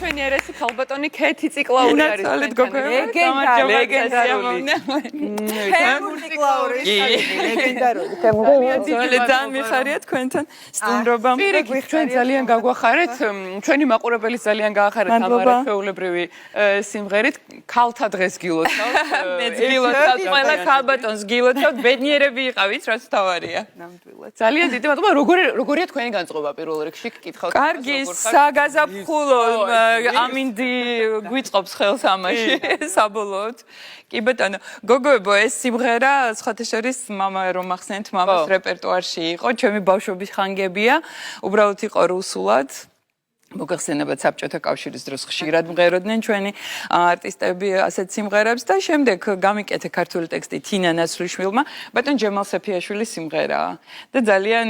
ჩვენი ერესი ქალბატონი ქეთი ციკლაური არის. ლეგენდარული. ძალიან მიხარია თქვენთან სტუმრობამ. ჩვენ ძალიან გაგვახარეთ, ჩვენი მაყურებელიც ძალიან გაახარეთ ამარა ჩვეულებრივი სიმღერით. ქალთა დღეს გილოცავთ. მეც გილოცავთ, ყველა ქალბატონს გილოცავთ, ბედნიერები იყავით, რაც თავარია. ნამდვილად. ძალიან დიდი მადლობა. როგორია თქვენი განწყობა პირველ რიგში გკითხავთ? კარგი, საგაზაფხულო ამინდი გვიწყობს ხელს ამაში საბოლოოდ. კი ბატონო, გოგოებო, ეს სიმღერა სხვათა შორის მამა რომ ახსენეთ, მამას რეპერტუარში იყო, ჩემი ბავშვობის ხანგებია, უბრალოდ იყო რუსულად. მოგახსენებათ საბჭოთა კავშირის დროს ხშირად მღეროდნენ ჩვენი არტისტები ასეთ სიმღერებს და შემდეგ გამიკეთე ქართული ტექსტი თინა ნაცვლიშვილმა, ბატონ ჯემალ სეფიაშვილის სიმღერაა და ძალიან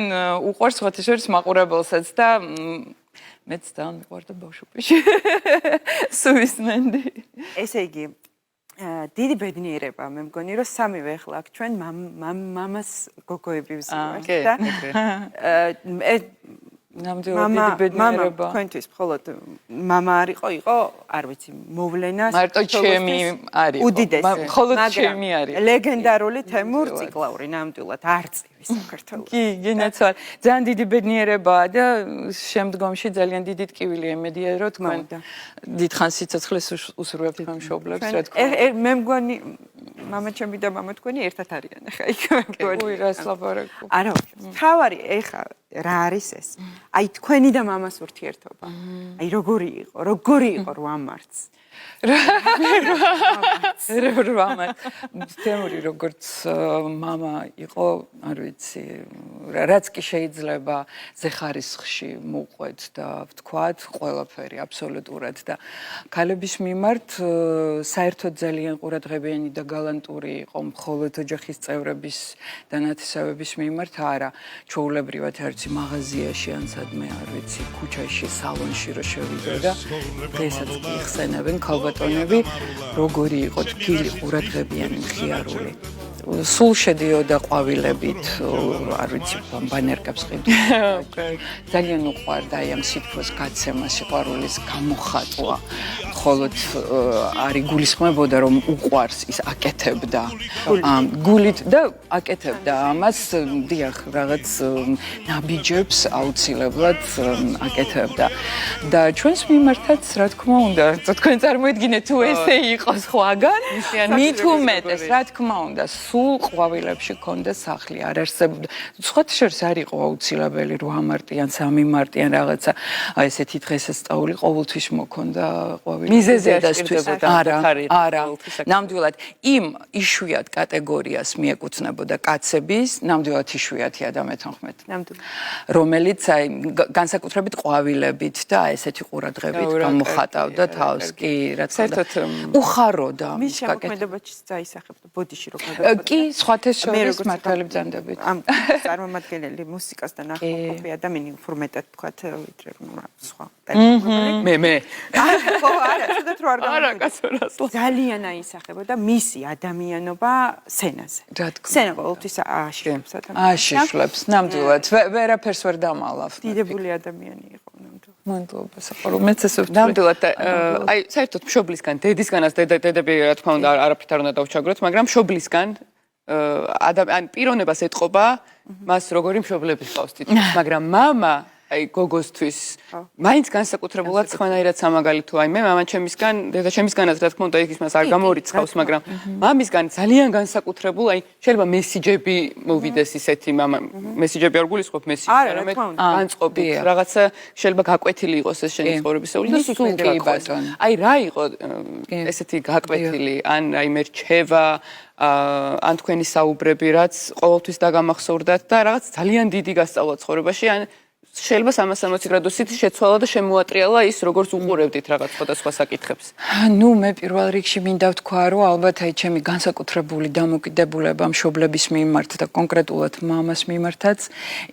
უყვარს სხვათა შორის მაყურებელსაც და მეც ძალიან მიყვარდა ბავშვობაში. სუვისმენდი. ესე იგი, დიდი ბედნიერება მე მგონი რომ სამივე ახლა აქ ჩვენ მამას გოგოები ვზივართ და ნამდვილად დიდი ბედნიერება. თქვენთვის მხოლოდ მამა იყო, არ ვიცი, მოვლენას. მარტო ჩემი არის. უდიდესი. მხოლოდ ჩემი არის. ლეგენდარული თემურ ციკლაური ნამდვილად არწივი საქართველოს. კი, გინაცვალ. ძალიან დიდი ბედნიერებაა და შემდგომში ძალიან დიდი ტკივილი ემედია რომ თქვენ დიდხანს სიცოცხლეს უსურვებთ თქვენ მშობლებს, რა თქმა უნდა. მე მგონი მამა ჩემი და მამა თქვენი ერთად არიან ახლა იქ მე მგონი. უი, რას ლაპარაკობ. არა, თავარი ეხა რა არის ეს? აი თქვენი და მამას ურთიერთობა. აი როგორი იყო 8 მარტს. თემური როგორც მამა იყო, არ ვიცი, რაც კი შეიძლება ზეხარისხში მოყვეთ და ვთქვათ, ყველაფერი აბსოლუტურად და ქალების მიმართ საერთოდ ძალიან ყურადღებიანი და გალანტური იყო მხოლოდ ოჯახის წევრების და ნათესავების მიმართ, არა, ჩვეულებრივად არც მაღაზიაში ან სადმე, არ ვიცი, ქუჩაში, სალონში რო შევიდო და დღესაც კი იხსენებენ ქალბატონები, როგორი იყო თბილი, ყურადღებიანი, მხიარული. სულ შედიოდა ყვავილებით, არ ვიცი, ბანერკებს ყიდულობდა. ძალიან უყვარდა აი ამ სითბოს გაცემა, სიყვარულის გამოხატვა. მხოლოდ არ იგულისხმებოდა, რომ უყვარს ის აკეთებდა. გულით და აკეთებდა ამას, დიახ, რაღაც ნაბიჯებს აუცილებლად აკეთებდა. და ჩვენს მიმართაც, რა თქმა უნდა, თქვენ წარმოიდგინეთ თუ ესე იყო სხვაგან, მით უმეტეს, რა თქმა უნდა, სულ ყვავილებში ქონდა სახლი, არ არსებობდა. სხვათა შორის არ იყო აუცილებელი 8 მარტიან, 3 მარტიან რაღაცა, აი ესეთი დღესასწაული ყოველთვის მოქონდა ყვავილი. მიზეზი ასწრებოდა. არა. ნამდვილად იმ იშვიათ კატეგორიას მიეკუთვნებოდა კაცების, ნამდვილად იშვიათია და მეთანხმეთ. ნამდვილად. რომელიც აი განსაკუთრებით ყვავილებით და ესეთი ყურადღებით გამოხატავდა თავს. კი, რა თქმა უნდა. უხაროდა მის შემოქმედებაში წაისახებდა ბოდიში რო კი, სხვათა შორის მართალი ბრძანდებით. ამ წარმომადგენელი მუსიკასთან ახლობი ადამიანი უფრო მეტად თქვათ, ვიდრე სხვა. მე. არა, სადაც რო არ არა, კაცურას. ძალიან აისახებოდა მისი ადამიანობა სცენაზე. სცენა ყოველთვის აშიშვლებს ადამიანს. აშიშვლებს, ნამდვილად. ვერაფერს ვერ დამალავ. დიდებული ადამიანი იყო, ნამდვილად. მადლობა, საყორო, მეც ესე ვთქვი. ნამდვილად, აი, საერთოდ მშობლისგან, დედისგანაც დედები, რა თქმა უნდა, არაფრით არ უნდა დავჩაგვროთ, მაგრამ მშობლისგან ან პიროვნებას ეტყობა, მას როგორი მშობლები ჰყავს თითქოს, მაგრამ მამა აი გოგოსთვის მაინც განსაკუთრებულად სხვანაირად სამაგალითო. აი მე მამა ჩემისგან, დედა ჩემისგანაც რა თქმა უნდა ის მას არ გამორიცხავს, მაგრამ მამისგან ძალიან განსაკუთრებულ, აი შეიძლება მესიჯები მოვიდეს ისეთი მამა, მესიჯები არ გულისხმობ მესიჯს, არამედ განწყობი, რაღაცა შეიძლება გაკვეთილი იყოს ეს შენი ცხოვრებისეული და სულ კი ბატონო. აი რა იყო ესეთი გაკვეთილი, ან აი მე რჩევა ან თქვენი საუბრები, რაც ყოველთვის დაგამახსოვრდათ და რაღაც ძალიან დიდი გასწავლა ცხოვრებაში, ან შეიძლება 360 გრადუსით შეცვალა და შემოატრიალა ის როგორც უყურებდით რაღაც სხვადასხვა საკითხებს. ნუ მე პირველ რიგში მინდა ვთქვა, რომ ალბათ აი ჩემი განსაკუთრებული დამოკიდებულება მშობლების მიმართ და კონკრეტულად მამას მიმართაც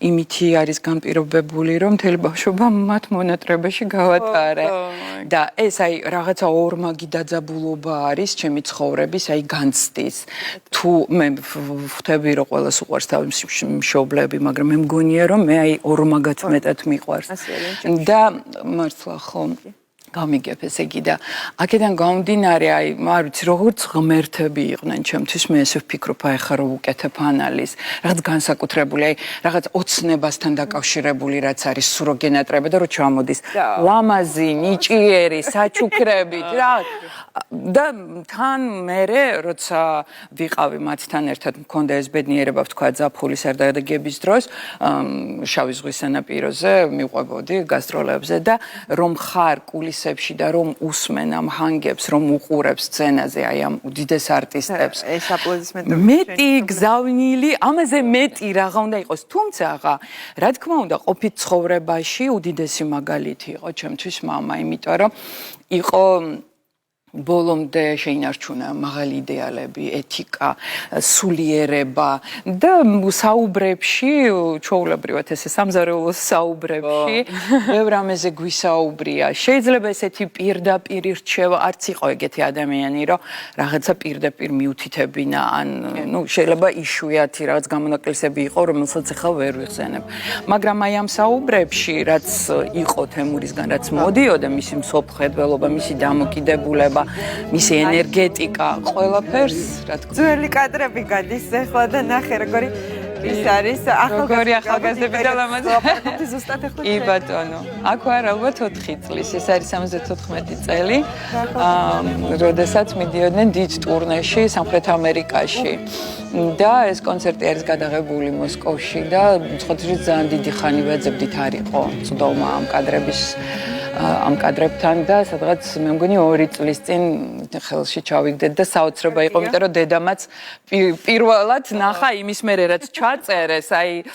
იმითი არის განპირობებული, რომ მთელი ბავშვობა მათ მონატრებაში გავატარე. და ეს აი რაღაცა ორმაგი დაძაბულობა არის ჩემი ცხოვრების, აი განცდის. თუ მე ვხვდები, რომ ყველას უყვარს თავის მშობლები, მაგრამ მე მგონია, რომ მე აი ორმაგად მეტად მიყვარს. და მართლა ხო გამიგებ ესე იგი და აქედან გამომდინარე აი არ ვიცი როგორც ღმერთები იყვნენ ჩემთვის მე ესე ვფიქრობ აი ხა რომ უკეთებ ანალიზ რაღაც განსაკუთრებული აი რაღაც ოცნებასთან დაკავშირებული რაც არის სურო გენატრება და რო ჩამოდის ლამაზი ნიჭიერი საჩუქრებით რა და თან მე როცა ვიყავი მათთან ერთად მქონდა ეს ბედნიერება ვთქვა ზაფხულის არდადეგების დროს შავი ზღვის სანაპიროზე მიყვებოდი გასტროლებზე და რომ ხარ კულისებში და რომ უსმენ ამ ჰანგებს რომ უყურებს სცენაზე აი ამ უდიდეს არტისტებს ეს აპლოდისმენტები მეტი გზავნილი ამაზე მეტი რაღა უნდა იყოს თუმცა რა თქმა უნდა ყოფით ცხოვრებაში უდიდესი მაგალითი იყო ჩემთვის მამა იმიტომ რომ იყო ბოლომდე შეინარჩუნა მაღალი იდეალები, ეთიკა, სულიერება და საუბრებში, ჩვეულებრივად ესე სამზარეულო საუბრებში, ბევრ რამეზე გვისაუბრია. შეიძლება ესეთი პირდაპირ რჩევა არც იყო ეგეთი ადამიანი, რომ რაღაცა პირდაპირ მიუთითებინა, ან შეიძლება იშვიათი რაღაც გამონაკლისები იყო, რომელსაც ახლა ვერ ვიხსენებ. მაგრამ აი ამ საუბრებში, რაც იყო თემურისგან, რაც მოდიოდა მისი მსოფლმხედველობა, მისი დამოკიდებულება მისი ენერგეტიკა ყველაფერს რა თქმა უნდა ძველი კადრები გადის ახლა და ნახე როგორი ის არის როგორი ახალგაზრდები და ლამაზი ზუსტად ახლა კი ბატონო აქ ვარ ალბათ 4 წლის ეს არის 74 წელი როდესაც მიდიოდნენ დიდ ტურნეში სამხრეთ ამერიკაში და ეს კონცერტი არის გადაღებული მოსკოვში და მსხვერპლით ძალიან დიდი ხანი ვეძებდით არ იყო წვდომა ამ კადრების ამ კადრებთან და სადღაც მე მგონი 2 წლის წინ ხელში ჩავიგდეთ და საოცრება იყო, იმიტომ რომ დედამაც პირველად ნახა იმის მერე რაც ჩაწერეს, აი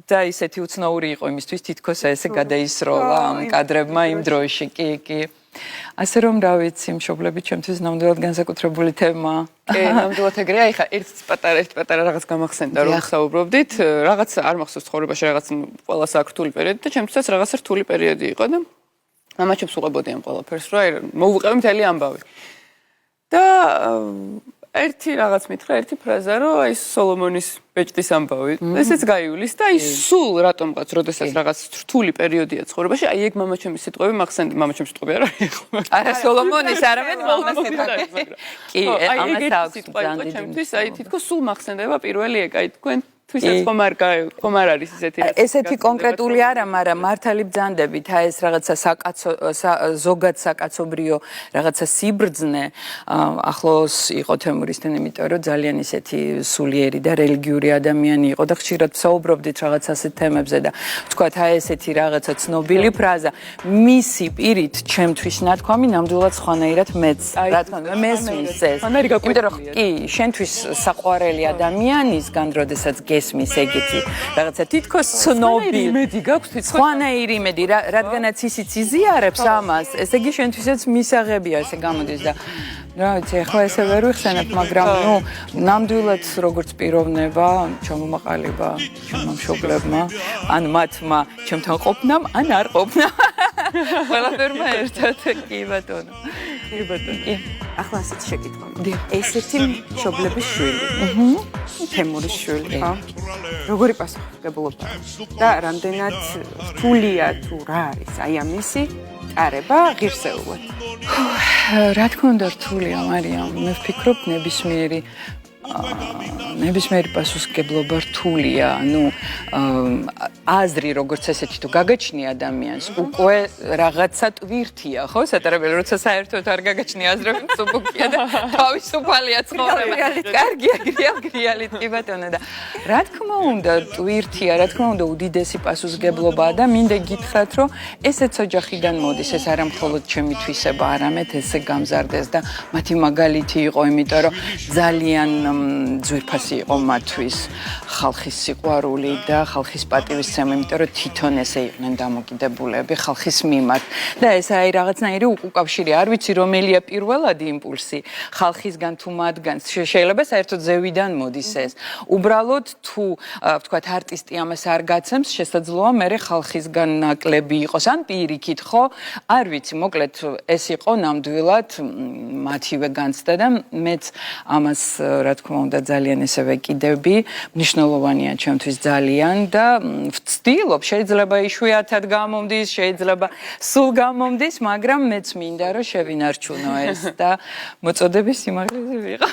და ისეთი უცნაური იყო იმისთვის თითქოს ესე გადაისროლა ამ კადრებმა იმ დროში, კი. ასე რომ რა ვიცი, მშობლები ჩემთვის ნამდვილად განსაკუთრებული თემაა. კი, ნამდვილად ეგრეა, ეხა ერთ პატარა რაღაც გამახსენდა რომ საუბრობდით, რაღაც არ მახსოვს ცხოვრებაში რაღაც ყველას აქვს რთული პერიოდი და ჩემთვისაც რაღაც რთული პერიოდი იყო და მამა ჩემს უყვებოდი ამ ყველაფერს, რომ აი მოვუყევი მთელი ამბავი. და ერთი რაღაც მითხრა, ერთი ფრაზა, რომ აი სოლომონის ბეჭდის ამბავი. ესეც გაივლის და აი სულ რატომღაც, როდესაც რაღაც რთული პერიოდია ცხოვრებაში, აი ეგ მამა ჩემის სიტყვები მახსენდა, მამა ჩემს სიტყვები არა იყო. არა სოლომონის, არამედ მამას სიტყვები. კი, ამას აქვს ძალიან ჩემთვის, აი თითქოს სულ მახსენდება პირველი ეგ, აი თქვენ თვისაც ხომ არ არის ესეთი რაც ესეთი კონკრეტული არა, მაგრამ მართალი ბრძანდებით აი ეს რაღაცა ზოგად საკაცობრიო რაღაცა სიბრძნე ახლოს იყო თემურისთან, იმიტომ რომ ძალიან ისეთი სულიერი და რელიგიური ადამიანი იყო და ხშირად საუბრობდით რაღაც ასეთ თემებზე და ვთქვათ აი ესეთი რაღაცა ცნობილი ფრაზა მისი პირით ჩემთვის ნათქვამი ნამდვილად სხვანაირად მეც რა თქმა უნდა მესმის ეს იმიტომ რომ კი შენთვის საყვარელი ადამიანისგან როდესაც გესმის ეგეთი რაღაცა თითქოს ცნობილი იმედი გაქვს თითქოს სხვანაირი იმედი რადგანაც ისიც იზიარებს ამას ესე იგი შენთვისაც მისაღებია ესე გამოდის და რა ვიცი ახლა ესე ვერ ვიხსენებ მაგრამ ნუ ნამდვილად როგორც პიროვნება ჩამომაყალიბა ჩემმა მშობლებმა ან მათმა ჩემთან ყოფნამ ან არ ყოფნამ ყველაფერმა ერთად კი ბატონო კი ახლა ასეთ შეკითხვა ესეთი მშობლების შვილი თემურის შვილი ხო როგორი პასუხისმგებლობა და რამდენად რთულია თუ რა არის აი ამისი ატარება ღირსეულად რა თქმა უნდა რთულია მარიამ მე ვფიქრობ ნებისმიერი პასუხისმგებლობა რთულია ანუ აზრი როგორც ესეთი თუ გაგაჩნია ადამიანს უკვე რაღაცა ტვირთია ხო სატარებელი როცა საერთოდ არ გაგაჩნია აზრები წუბუკია და თავისუფალია ცხოვრება კარგია გრიალით კი ბატონო და რა თქმა უნდა ტვირთია რა თქმა უნდა უდიდესი პასუხისმგებლობაა და მინდა გითხრათ რომ ესეც ოჯახიდან მოდის ეს არა მხოლოდ ჩემი თვისება არამედ ესე გამზარდეს და მათი მაგალითი იყო იმიტომ რომ ძალიან ძვირფასი იყო მათთვის ხალხის სიყვარული და ხალხის პატივისცემა, იმიტომ რომ თვითონ ესე იყვნენ დამოკიდებულები ხალხის მიმართ. და ეს აი რაღაცნაირი უკავშირი, არ ვიცი რომელია პირველადი იმპულსი ხალხისგან თუ მათგან. შეიძლება საერთოდ ზევიდან მოდის ეს. უბრალოდ თუ ვთქვათ არტისტი ამას არ გაცემს, შესაძლოა მე ხალხისგან ნაკლები იყოს ან პირიქით, ხო? არ ვიცი, მოკლედ ეს იყო ნამდვილად მათივე განცდა და მეც ამას რა თქმა უნდა ძალიან ესევე კიდევი მნიშვნელოვანია ჩემთვის ძალიან და ვცდილობ შეიძლება იშვიათად გამომდის შეიძლება სულ გამომდის მაგრამ მეც მინდა რომ შევინარჩუნო ეს და მოწოდების სიმაღლეზე ვიყო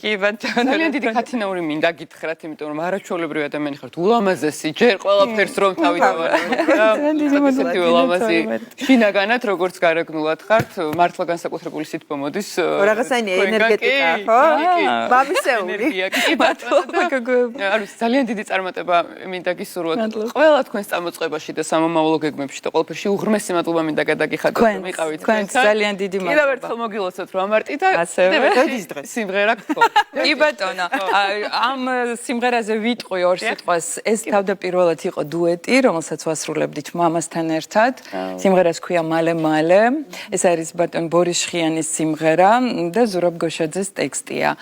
კი ბატონო ძალიან დიდი ქათინაური მინდა გითხრათ იმიტომ რომ არაჩვეულებრივი ადამიანი ხართ ულამაზესი ჯერ ყველაფერს რომ თავი დავარ ულამაზი შინაგანად როგორც გარეგნულად ხართ მართლა განსაკუთრებული სითბო მოდის რაღაცაინი ენერგეტიკა ხო მამისეული კი ბატონო არის ძალიან დიდი წარმატება მინდა გისურვოთ ყველა თქვენს წამოწყებაში და სამომავლო გეგმებში და ყველაფერში უღრმესი მადლობა მინდა გადაგიხადოთ რომ იყავით თქვენ ძალიან დიდი მადლობა კიდევ ერთხელ მოგილოცოთ რომ ამარტი და დედის დღეს სიმღერა გქო კი ბატონო ამ სიმღერაზე ვიტყვი ორ სიტყვას ეს თავდაპირველად იყო დუეტი რომელსაც ვასრულებდით მამასთან ერთად სიმღერას ქვია მალე მალე ეს არის ბატონ ბორის შხიანის სიმღერა და ზურაბ გოშაძეს ტექსტია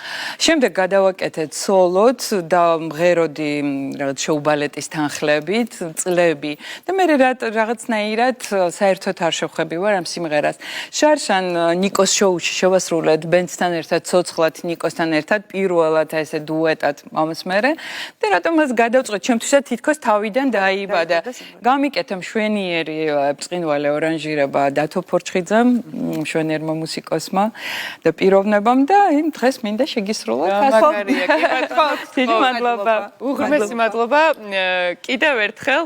შემდეგ გადავაკეთეთ სოლოთ და მღეროდი რაღაც შოუ ბალეტის თანხლებით წლები და მე რაღაცნაირად საერთოდ არ შევხვები ვარ ამ სიმღერას შარშან ნიკოს შოუში შევასრულეთ ბენდთან ერთად ცოცხლად ნიკოსთან ერთად პირველად ესე დუეტად ამას მერე და რატომ მას გადავწყვეტ ჩემთვისაც თითქოს თავიდან დაიბადა გამიკეთა მშვენიერი ბრწყინვალე ორანჟირება დათო ფორჩხიძემ მშვენიერმა მუსიკოსმა და პიროვნებამ და დღეს მინდა შეგისრულოთ მაგარია კი ბატონო დიდი მადლობა უღრმესი მადლობა კიდევ ერთხელ